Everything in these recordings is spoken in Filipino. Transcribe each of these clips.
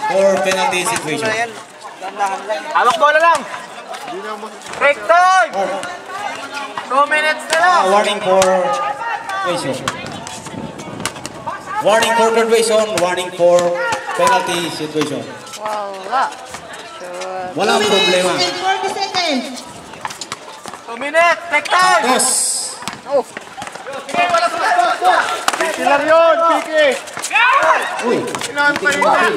for penalty situation. Hawak bola lang. Break time. 2 minutes na lang. Warning for situation. Warning for graduation. Warning for penalty situation. Wala. Sure. Walang problema. 40 seconds. 2 minutes. Break time. Yes. Oh. Sige, wala sa Pilar yun, Piki. Uy. Sinahan pa rin yan.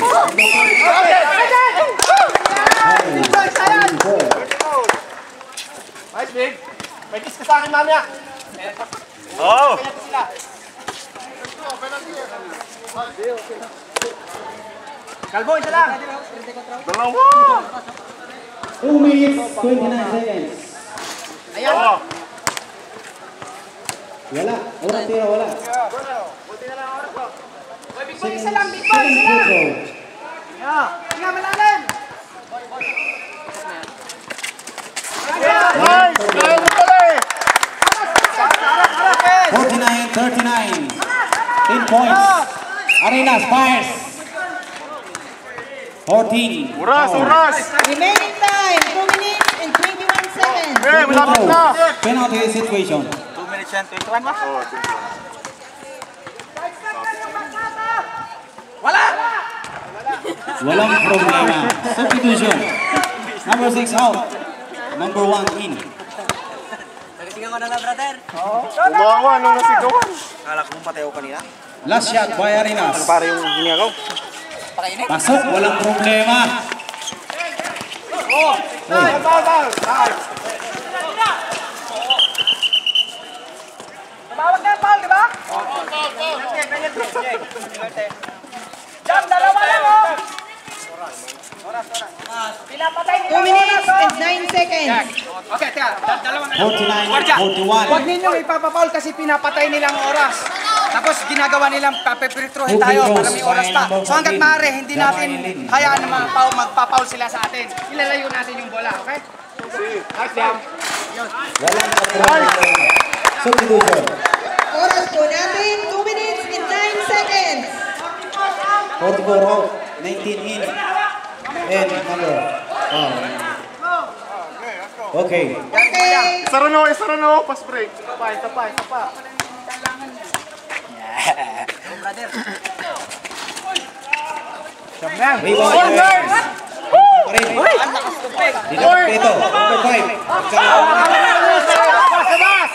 Nice, big. May kiss ka sa akin, mamaya. Oo. Kalbo, isa lang. Dalawa. 2 minutes, 29 seconds. Ayan. Wala. Walang tira, wala. Buti na lang oras ko. Big boy, isa lang. Big boy, isa lang. Nga, malalim. Nice! Kaya mo pala eh! 49-39. 10 points. Arenas fires. 14. Oras, oras! Remaining time, 2 minutes and 21 seconds. Eh, malapit na! Penalty situation. 2 minutes yan, 21 ba? Oo, 21. Walang problema. Substitution. Number 6 out. Number 1 in. Nagsigaw ka na lang, brother. Umawa nung nasigawan. Kala ko mong patay ako kanina. Last shot by Arenas. Para yung ginagaw. Pakainit. Pasok. Walang problema. Oh! Nice! Nice! Tumawag na yung foul, di ba? Jam, dalawa lang, oh. Pinapatay nila 2 minutes and 9 seconds. Okay, teka. Dalawa na. 49-41. Huwag ninyong ipapapaul kasi pinapatay nilang oras. Tapos ginagawa nilang papepritrohin tayo para may oras pa. So hanggat maaari, hindi natin hayaan na magpapaul sila sa atin. Ilalayo natin yung bola, okay? Nice jam! Walang problema. Substitution. Oras po natin, 2 minutes and 9 seconds. 44 out. 19 in. And number. Oh. Okay. Okay. Isa rano, pass break. Isa pa. Brother. Jamel! Rebound. Oh, nice! Dito. Number 5. Pass!